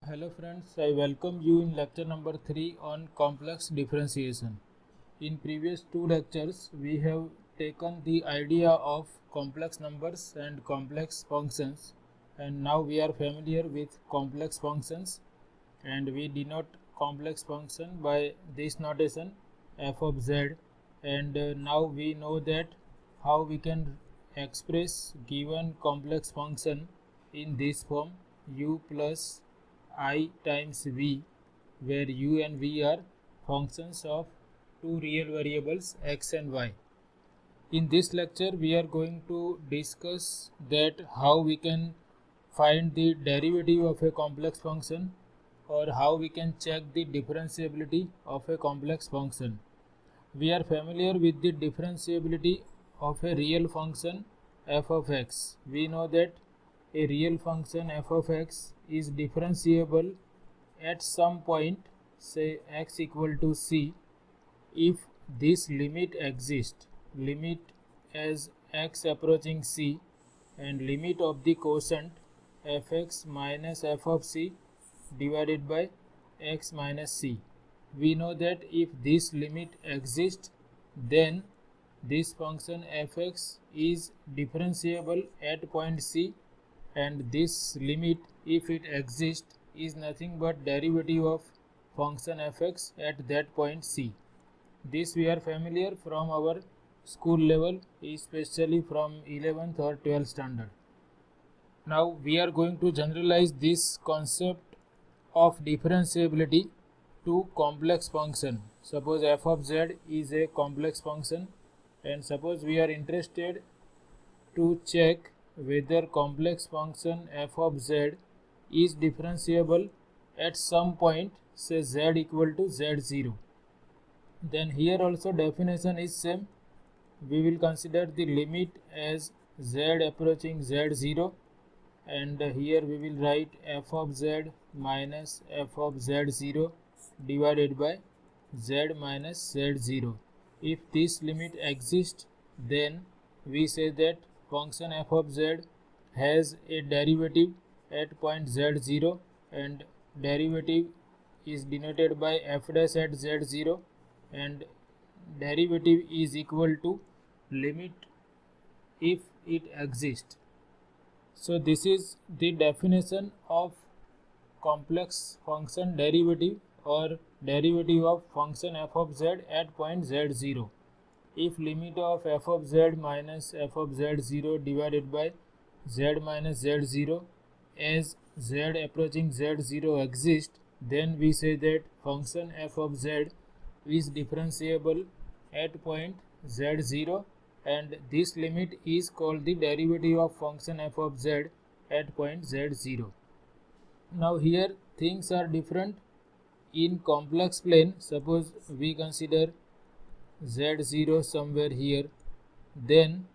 Hello friends, I welcome you in lecture number 3 on complex differentiation. In previous two lectures, we have taken the idea of complex numbers and complex functions, and now we are familiar with complex functions, and we denote complex function by this notation f of z, and now we know that how we can express given complex function in this form u plus I times v, where u and v are functions of two real variables x and y. In this lecture we are going to discuss that how we can find the derivative of a complex function, or how we can check the differentiability of a complex function. We are familiar with the differentiability of a real function f of x. We know that a real function f of x is differentiable at some point, say x equal to c, if this limit exists, limit as x approaching c, and limit of the quotient fx minus f of c divided by x minus c. We know that if this limit exists, then this function fx is differentiable at point c, and this limit, if it exists, is nothing but derivative of function fx at that point c. This we are familiar from our school level, especially from 11th or 12th standard. Now we are going to generalize this concept of differentiability to complex function. Suppose f of z is a complex function, and suppose we are interested to check whether complex function f of z is differentiable at some point, say z equal to z0. Then here also definition is same. We will consider the limit as z approaching z0, and here we will write f of z minus f of z0 divided by z minus z0. If this limit exists, then we say that function f of z has a derivative at point z0, and derivative is denoted by f dash at z0, and derivative is equal to limit if it exists. So this is the definition of complex function derivative, or derivative of function f of z at point z0. If limit of f of z minus f of z0 divided by z minus z0 as z approaching z0 exists, then we say that function f of z is differentiable at point z0, and this limit is called the derivative of function f of z at point z0. Now here things are different. In complex plane, suppose we consider z0 somewhere here, then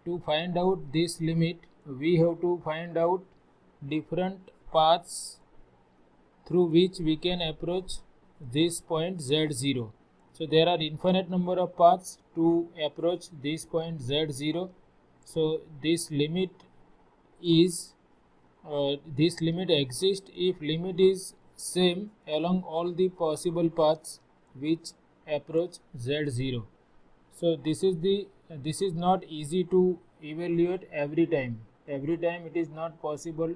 to find out this limit we have to find out different paths through which we can approach this point z0. So there are infinite number of paths to approach this point z0. So this limit exists if limit is same along all the possible paths which approach z0. So this is not easy to evaluate every time. Every time it is not possible,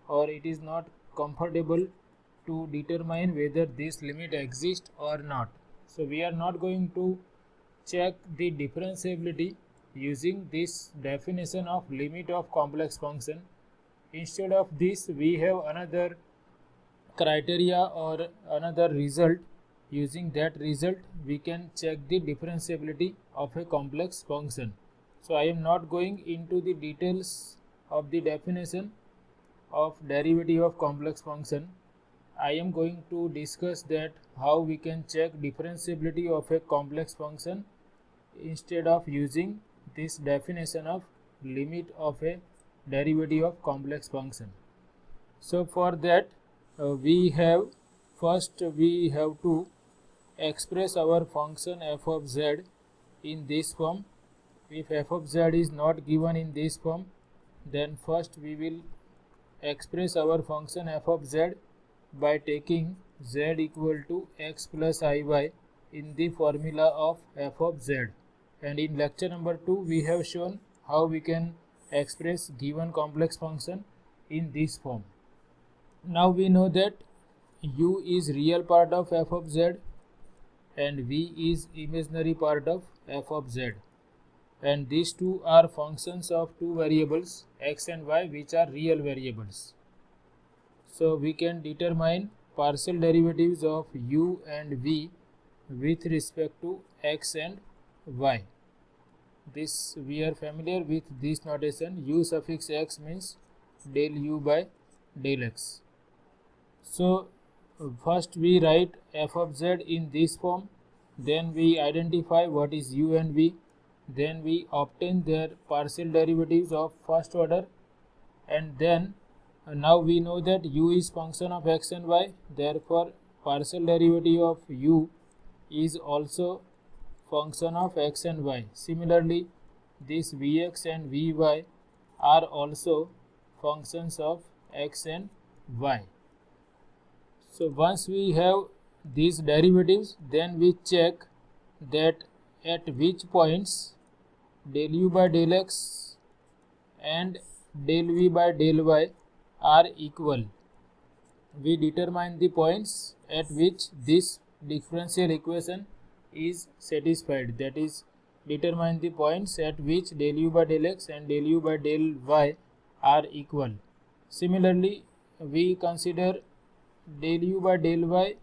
or it is not comfortable to determine whether this limit exists or not. So we are not going to check the differentiability using this definition of limit of complex function. Instead of this, we have another criteria or another result. Using that result, we can check the differentiability of a complex function. So I am not going into the details of the definition of derivative of complex function. I am going to discuss that how we can check differentiability of a complex function instead of using this definition of limit of a derivative of complex function. So for that we have to express our function f of z in this form. If f of z is not given in this form, then first we will express our function f of z by taking z equal to x plus iy in the formula of f of z. And in lecture number 2 we have shown how we can express given complex function in this form. Now we know that u is real part of f of z and v is imaginary part of f of z, and these two are functions of two variables x and y which are real variables. So we can determine partial derivatives of u and v with respect to x and y. This we are familiar with this notation. U suffix x means del u by del x. So first we write f of z in this form, then we identify what is u and v, then we obtain their partial derivatives of first order, and then now we know that u is function of x and y, therefore partial derivative of u is also function of x and y. Similarly, this vx and vy are also functions of x and y. So once we have these derivatives, then we check that at which points del u by del x and del v by del y are equal. We determine the points at which this differential equation is satisfied, that is, determine the points at which del u by del x and del u by del y are equal. Similarly, we consider del u by del y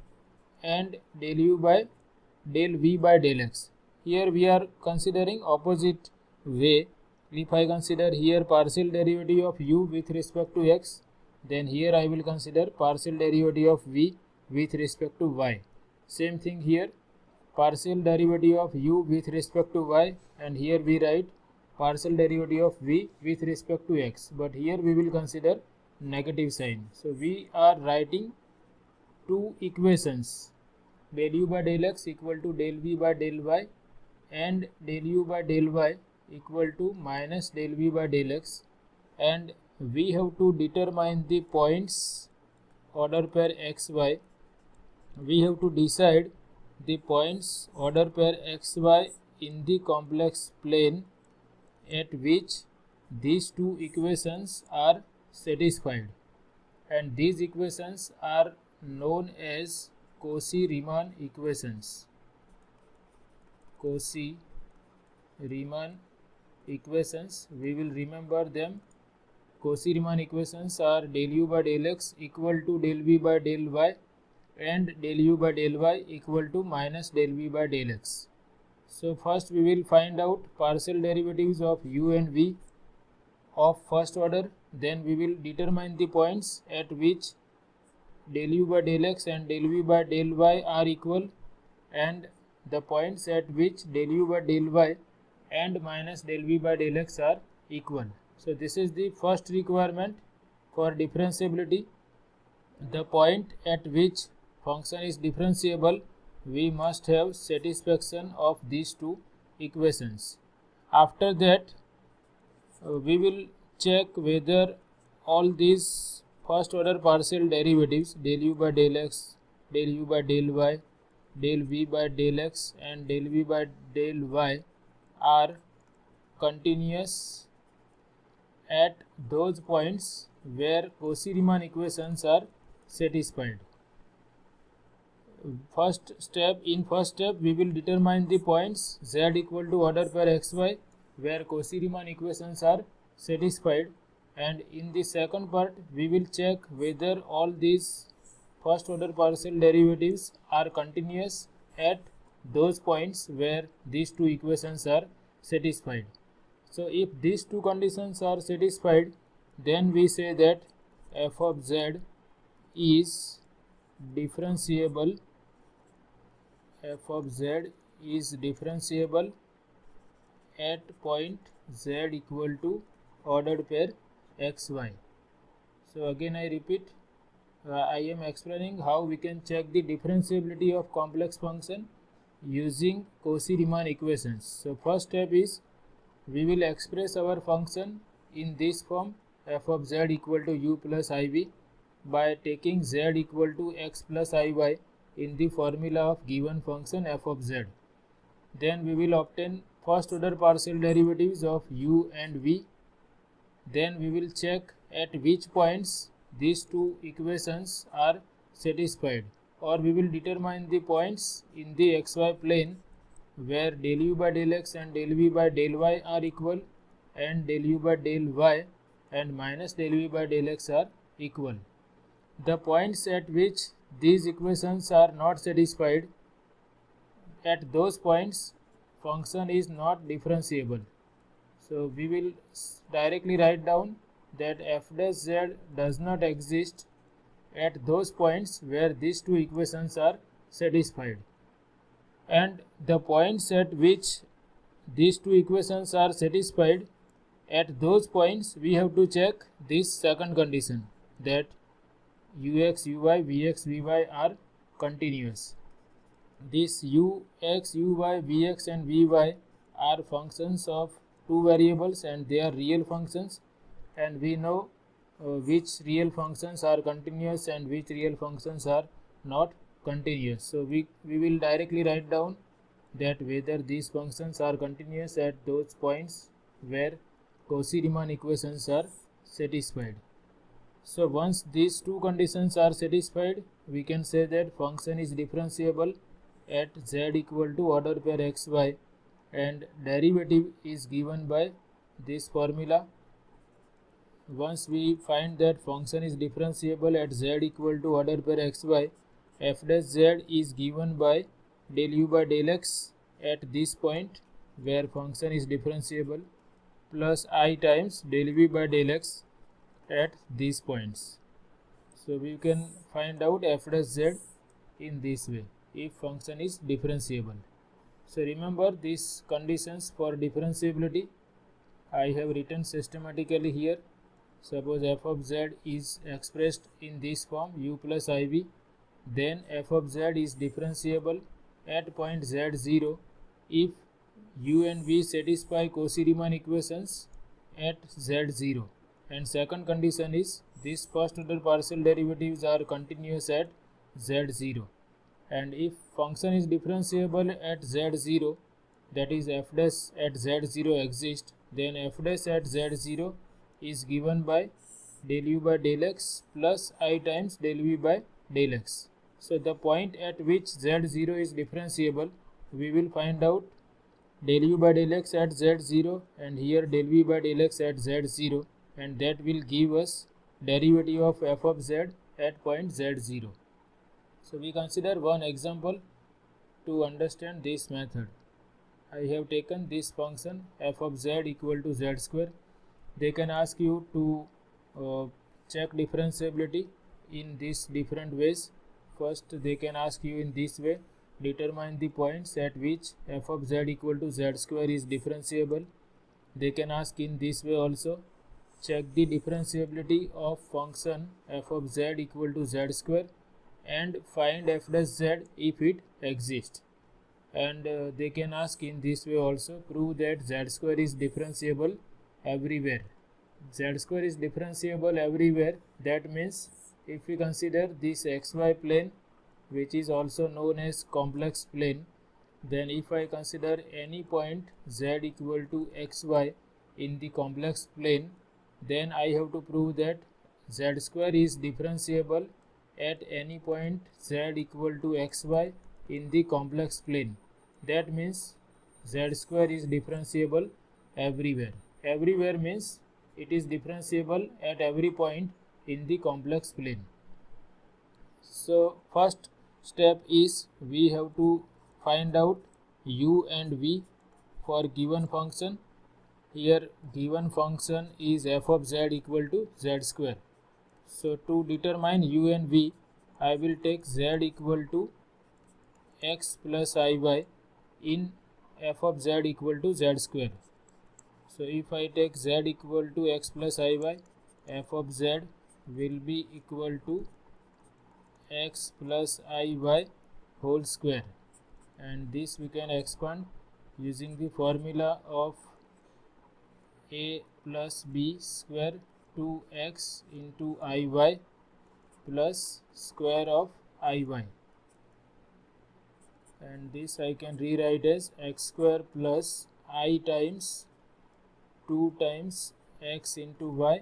and del u by del v by del x. Here we are considering opposite way. If I consider here partial derivative of u with respect to x, then here I will consider partial derivative of v with respect to y. Same thing here, partial derivative of u with respect to y, and here we write partial derivative of v with respect to x, but here we will consider negative sign. So we are writing two equations, del u by del x equal to del v by del y and del u by del y equal to minus del v by del x, and we have to determine the points order pair xy. We have to decide the points order pair xy in the complex plane at which these two equations are satisfied, and these equations are known as Cauchy-Riemann equations. Cauchy-Riemann equations, we will remember them. Cauchy-Riemann equations are del u by del x equal to del v by del y and del u by del y equal to minus del v by del x. So first we will find out partial derivatives of u and v of first order, then we will determine the points at which del u by del x and del v by del y are equal, and the points at which del u by del y and minus del v by del x are equal. So this is the first requirement for differentiability. The point at which function is differentiable, we must have satisfaction of these two equations. After that, we will check whether all these first order partial derivatives, del u by del x, del u by del y, del v by del x and del v by del y are continuous at those points where Cauchy-Riemann equations are satisfied. In first step we will determine the points z equal to order pair xy where Cauchy-Riemann equations are satisfied, and in the second part we will check whether all these first order partial derivatives are continuous at those points where these two equations are satisfied. So if these two conditions are satisfied, then we say that f of z is differentiable. F of z is differentiable at point z equal to ordered pair xy. So again I repeat, I am explaining how we can check the differentiability of complex function using Cauchy-Riemann equations. So first step is we will express our function in this form, f of z equal to u plus iv, by taking z equal to x plus iy in the formula of given function f of z. Then we will obtain first order partial derivatives of u and v. Then we will check at which points these two equations are satisfied, or we will determine the points in the xy plane where del u by del x and del v by del y are equal and del u by del y and minus del v by del x are equal. The points at which these equations are not satisfied, at those points function is not differentiable. So we will directly write down that f dash z does not exist at those points where these two equations are satisfied. And the points at which these two equations are satisfied, at those points we have to check this second condition, that ux, uy, vx, vy are continuous. These ux, uy, vx and vy are functions of two variables and they are real functions, and we know which real functions are continuous and which real functions are not continuous. So we will directly write down that whether these functions are continuous at those points where Cauchy-Riemann equations are satisfied. So once these two conditions are satisfied, we can say that function is differentiable at z equal to order pair xy, and derivative is given by this formula. Once we find that function is differentiable at z equal to order pair xy, f dash z is given by del u by del x at this point where function is differentiable plus I times del v by del x at these points. So we can find out f dash z in this way if function is differentiable. So remember these conditions for differentiability I have written systematically here. Suppose f of z is expressed in this form u plus iv, then f of z is differentiable at point z0 if u and v satisfy Cauchy-Riemann equations at z0. And second condition is these first order partial derivatives are continuous at z0. And if function is differentiable at z0, that is f dash at z0 exists, then f dash at z0 is given by del u by del x plus I times del v by del x. So the point at which z0 is differentiable, we will find out del u by del x at z0 and here del v by del x at z0, and that will give us derivative of f of z at point z0. So we consider one example to understand this method. I have taken this function f of z equal to z square. They can ask you to check differentiability in these different ways. First they can ask you in this way, determine the points at which f of z equal to z square is differentiable. They can ask in this way also, check the differentiability of function f of z equal to z square and find f dash z if it exists. And they can ask in this way also, prove that z square is differentiable everywhere. Z square is differentiable everywhere. That means if we consider this xy plane, which is also known as complex plane, then if I consider any point z equal to xy in the complex plane, then I have to prove that z square is differentiable at any point z equal to xy in the complex plane. That means z square is differentiable everywhere. Everywhere means it is differentiable at every point in the complex plane. So first step is we have to find out u and v for given function. Here given function is f of z equal to z square. So to determine u and v, I will take z equal to x plus iy in f of z equal to z square. So if I take z equal to x plus iy, f of z will be equal to x plus iy whole square, and this we can expand using the formula of a plus b square 2x into iy plus square of iy, and this I can rewrite as x square plus I times 2 times x into y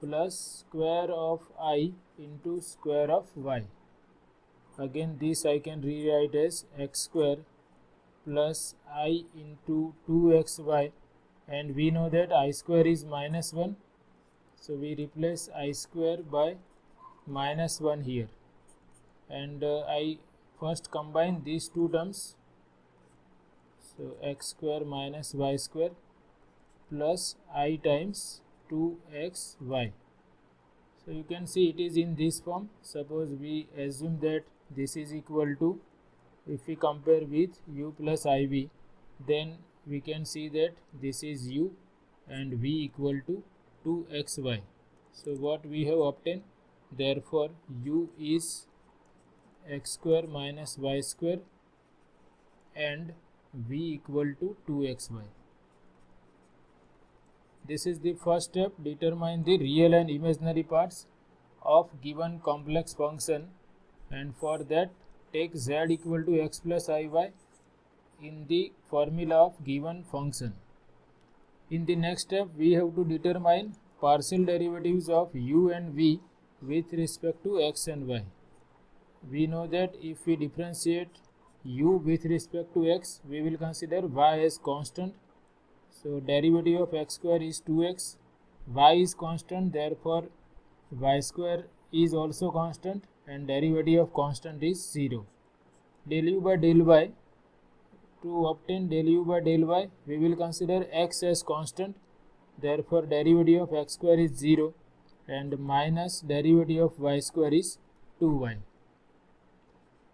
plus square of I into square of y. Again this I can rewrite as x square plus I into 2xy, and we know that I square is minus 1, so we replace I square by minus 1 here, and I first combine these two terms, so x square minus y square plus I times 2xy. So you can see it is in this form. Suppose we assume that this is equal to, if we compare with u plus iv, then we can see that this is u and v equal to 2xy. So what we have obtained, therefore u is x square minus y square and v equal to 2xy. This is the first step. Determine the real and imaginary parts of given complex function, and for that take z equal to x plus iy in the formula of given function. In the next step we have to determine partial derivatives of u and v with respect to x and y. We know that if we differentiate u with respect to x, we will consider y as constant. So derivative of x square is 2x, y is constant, therefore y square is also constant, and derivative of constant is 0. Del u by del y, to obtain del u by del y, we will consider x as constant, therefore derivative of x square is 0 and minus derivative of y square is 2y.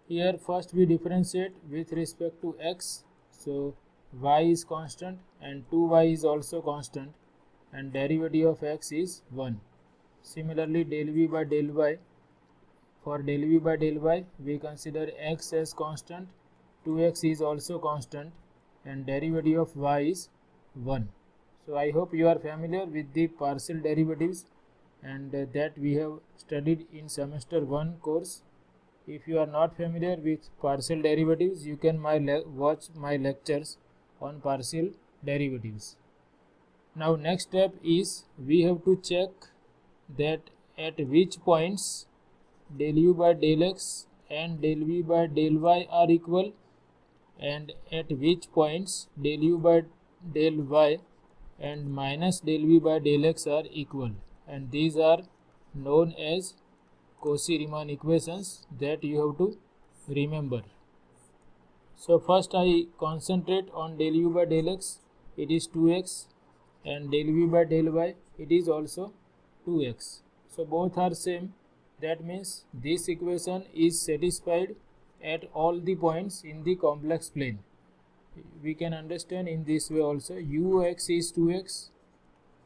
Here first we differentiate with respect to x, so y is constant and 2y is also constant, and derivative of x is 1. Similarly del v by del y, for del v by del y we consider x as constant, 2x is also constant, and derivative of y is 1. So I hope you are familiar with the partial derivatives, and that we have studied in semester 1 course. If you are not familiar with partial derivatives, you can watch my lectures on partial derivatives. Now next step is we have to check that at which points del u by del x and del v by del y are equal, and at which points del u by del y and minus del v by del x are equal, and these are known as Cauchy-Riemann equations that you have to remember. So first I concentrate on del u by del x, it is 2x, and del v by del y, it is also 2x. So both are same, that means this equation is satisfied at all the points in the complex plane. We can understand in this way also, ux is 2x,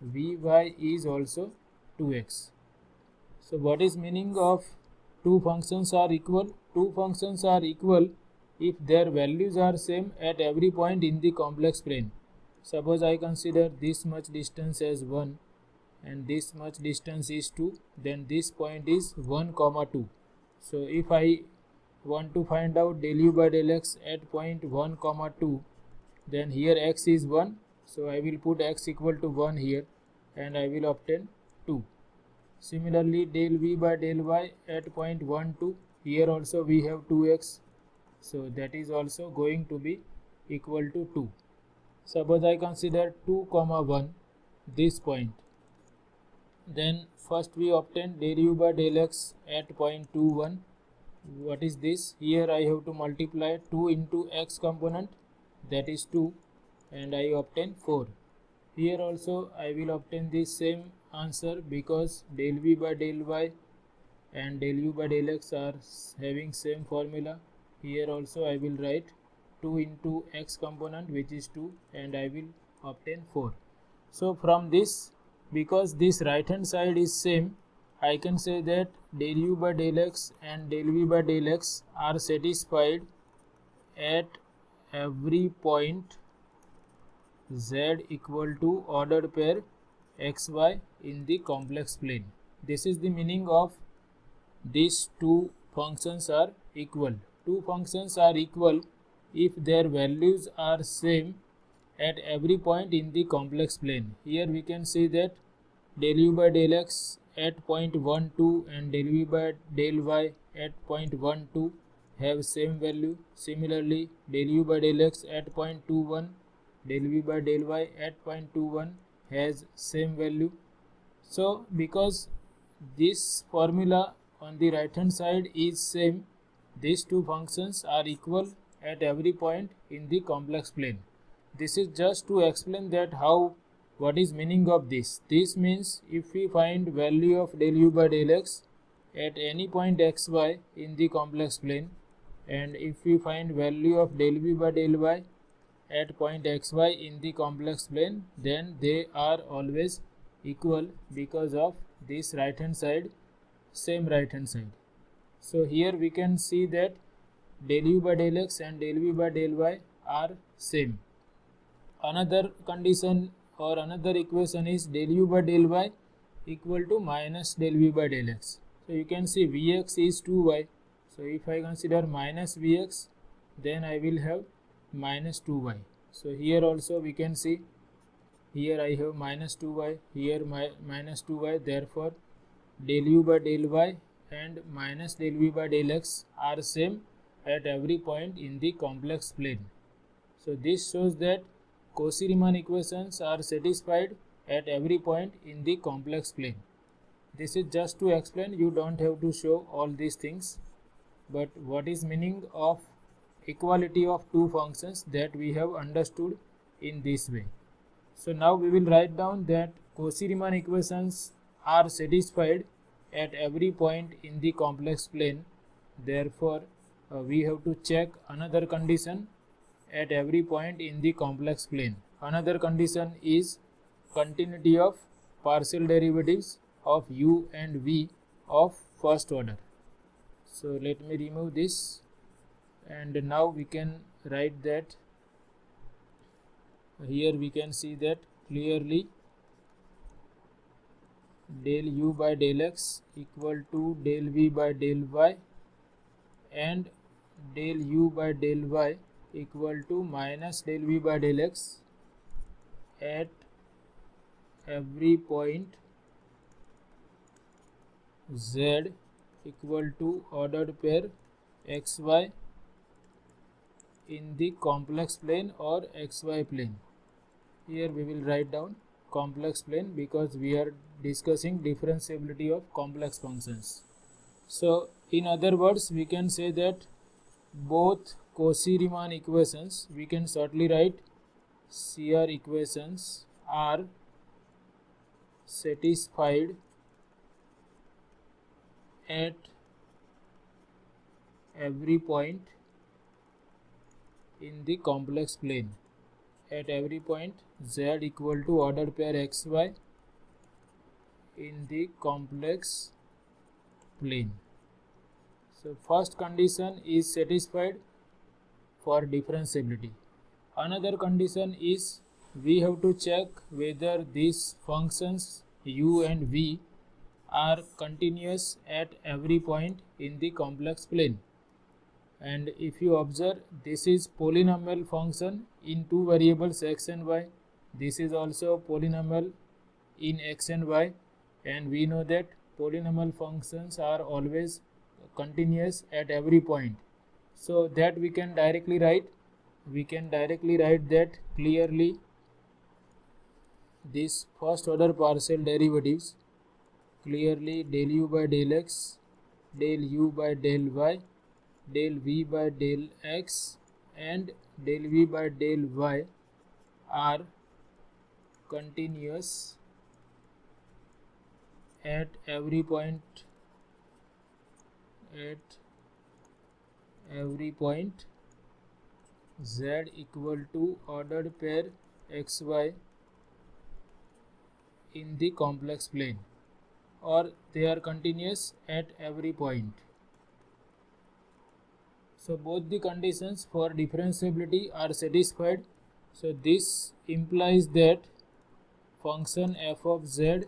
vy is also 2x. So what is meaning of two functions are equal? Two functions are equal if their values are same at every point in the complex plane. Suppose I consider this much distance as 1 and this much distance is 2, then this point is 1, 2. So if I want to find out del u by del x at point 1, 2, then here x is 1, so I will put x equal to 1 here and I will obtain 2. Similarly del v by del y at point 1, 2, here also we have 2x, so that is also going to be equal to 2. Suppose I consider 2, 1 this point, then first we obtain del u by del x at point 2, 1. What is this? Here I have to multiply 2 into x component, that is 2, and I obtain 4. Here also I will obtain the same answer because del v by del y and del u by del x are having same formula. Here also I will write 2 into x component, which is 2, and I will obtain 4. So from this, because this right hand side is same, I can say that del u by del x and del v by del x are satisfied at every point z equal to ordered pair xy in the complex plane. This is the meaning of these two functions are equal. Two functions are equal if their values are same at every point in the complex plane. Here we can see that del u by del x at point 1, 2 and del v by del y at point 1, 2 have same value. Similarly, del u by del x at point 2, 1, del v by del y at point 2, 1 has same value. So because this formula on the right hand side is same, these two functions are equal at every point in the complex plane. This is just to explain that what is meaning of this. This means if we find value of del u by del x at any point xy in the complex plane, and if we find value of del v by del y at point xy in the complex plane, then they are always equal because of this right hand side, same right hand side. So here we can see that del u by del x and del v by del y are same. Another condition or another equation is del u by del y equal to minus del v by del x. So you can see vx is 2y. So if I consider minus vx, then I will have minus 2y. So here also we can see, here I have minus 2y, here minus 2y, therefore del u by del y and minus del v by del x are same at every point in the complex plane. So this shows that Cauchy-Riemann equations are satisfied at every point in the complex plane. This is just to explain, you don't have to show all these things, but what is meaning of equality of two functions, that we have understood in this way. So now we will write down that Cauchy-Riemann equations are satisfied at every point in the complex plane. Therefore, we have to check another condition at every point in the complex plane. Another condition is continuity of partial derivatives of u and v of first order. So let me remove this, and now we can write that. Here we can see that clearly del u by del x equal to del v by del y and del u by del y equal to minus del v by del x at every point z equal to ordered pair xy in the complex plane or xy plane. Here we will write down complex plane because we are discussing differentiability of complex functions. So in other words, we can say that both Cauchy-Riemann equations, we can shortly write CR equations, are satisfied at every point in the complex plane. At every point z equal to ordered pair xy in the complex plane. So first condition is satisfied for differentiability. Another condition is we have to check whether these functions u and v are continuous at every point in the complex plane. And if you observe, this is polynomial function in two variables x and y. This is also polynomial in x and y, and we know that polynomial functions are always continuous at every point. So that we can directly write that clearly this first order partial derivatives, clearly del u by del x, del u by del y, del v by del x and del v by del y are continuous at every point z equal to ordered pair xy in the complex plane, or they are continuous at every point. So both the conditions for differentiability are satisfied. So this implies that function f of z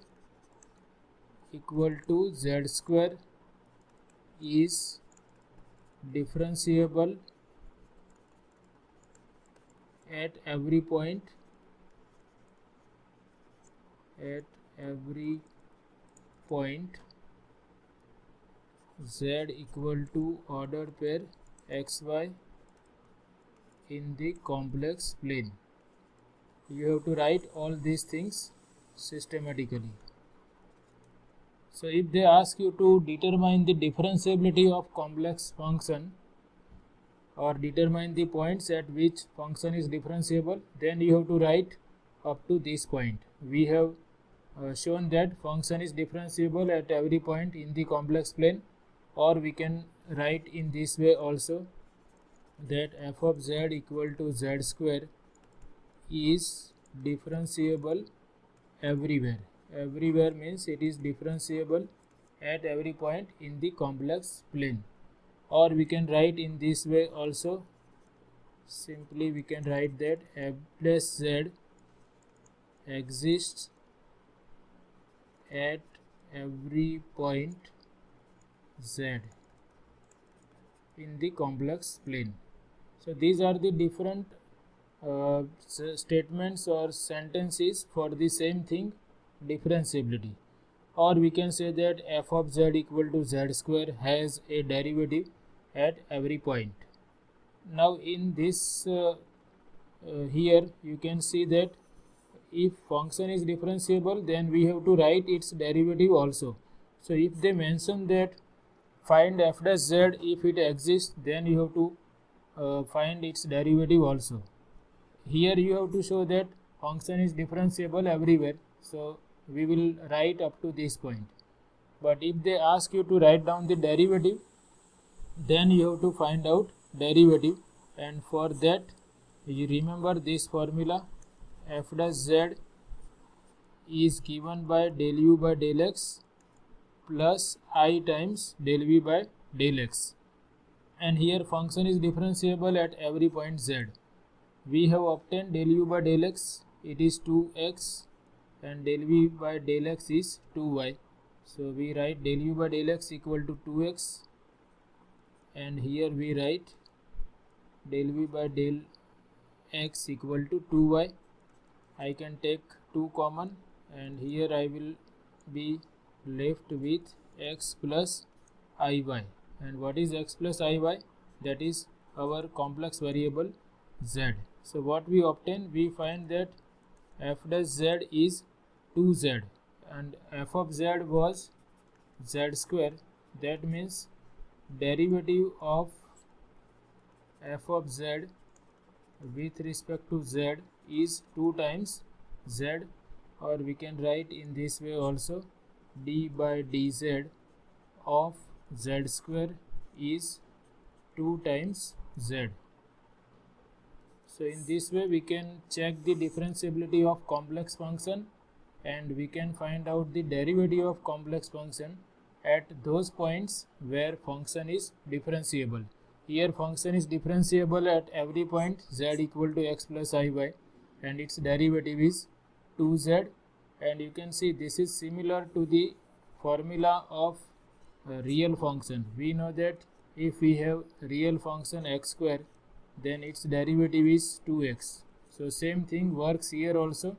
equal to z square is differentiable at every point z equal to ordered pair xy in the complex plane. You have to write all these things systematically. So if they ask you to determine the differentiability of complex function or determine the points at which function is differentiable, then you have to write up to this point. We have shown that function is differentiable at every point in the complex plane, or we can write in this way also, that f of z equal to z square is differentiable everywhere. Everywhere means it is differentiable at every point in the complex plane. Or we can write in this way also. Simply we can write that f dash z exists at every point z in the complex plane. So these are the different statements or sentences for the same thing, differentiability. Or we can say that f of z equal to z square has a derivative at every point. Now in this here you can see that if function is differentiable, then we have to write its derivative also. So if they mention that find f dash z if it exists, then you have to find its derivative also. Here you have to show that function is differentiable everywhere, so we will write up to this point. But if they ask you to write down the derivative, then you have to find out derivative, and for that you remember this formula, f dash z is given by del u by del x plus I times del v by del x, and here function is differentiable at every point z. We have obtained del u by del x, it is 2x, and del v by del x is 2y. So we write del u by del x equal to 2x, and here we write del v by del x equal to 2y. I can take 2 common, and here I will be left with x plus iy. And what is x plus iy? That is our complex variable z. So what we obtain, we find that f dash z is 2z, and f of z was z square. That means derivative of f of z with respect to z is 2 times z, or we can write in this way also, d by dz of z square is 2 times z. So in this way we can check the differentiability of complex function, and we can find out the derivative of complex function at those points where function is differentiable. Here function is differentiable at every point z equal to x plus iy, and its derivative is 2z, and you can see this is similar to the formula of real function. We know that if we have real function x square, then its derivative is 2x. So same thing works here also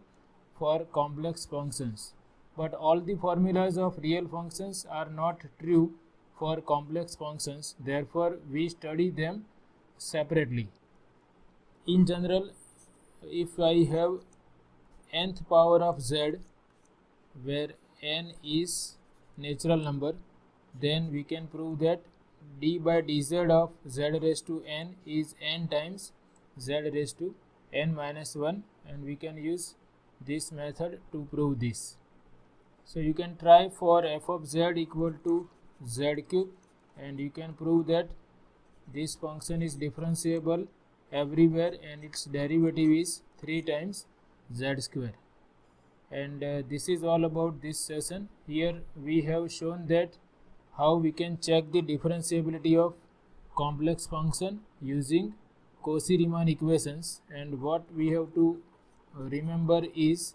for complex functions. But all the formulas of real functions are not true for complex functions, therefore we study them separately. In general, if I have nth power of z, where n is natural number, then we can prove that d by dz of z raised to n is n times z raised to n minus 1, and we can use this method to prove this. So you can try for f of z equal to z cube, and you can prove that this function is differentiable everywhere and its derivative is 3 times z square. And this is all about this session. Here we have shown that how we can check the differentiability of complex function using Cauchy-Riemann equations, and what we have to remember is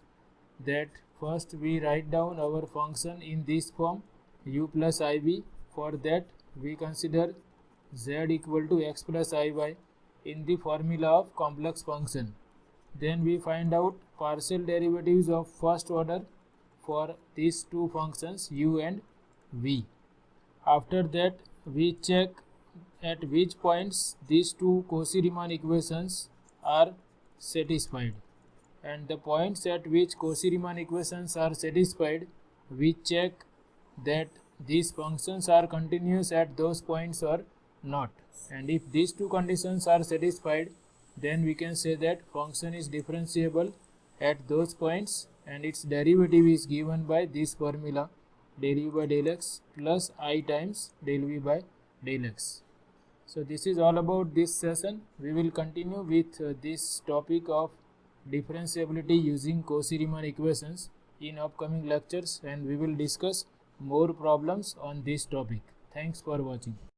that first we write down our function in this form u plus iv. For that we consider z equal to x plus iy in the formula of complex function. Then we find out partial derivatives of first order for these two functions u and v. After that, we check at which points these two Cauchy-Riemann equations are satisfied, and the points at which Cauchy-Riemann equations are satisfied, we check that these functions are continuous at those points or not. And if these two conditions are satisfied, then we can say that function is differentiable at those points, and its derivative is given by this formula, del u by del x plus I times del v by del x. So this is all about this session. We will continue with this topic of differentiability using Cauchy-Riemann equations in upcoming lectures, and we will discuss more problems on this topic. Thanks for watching.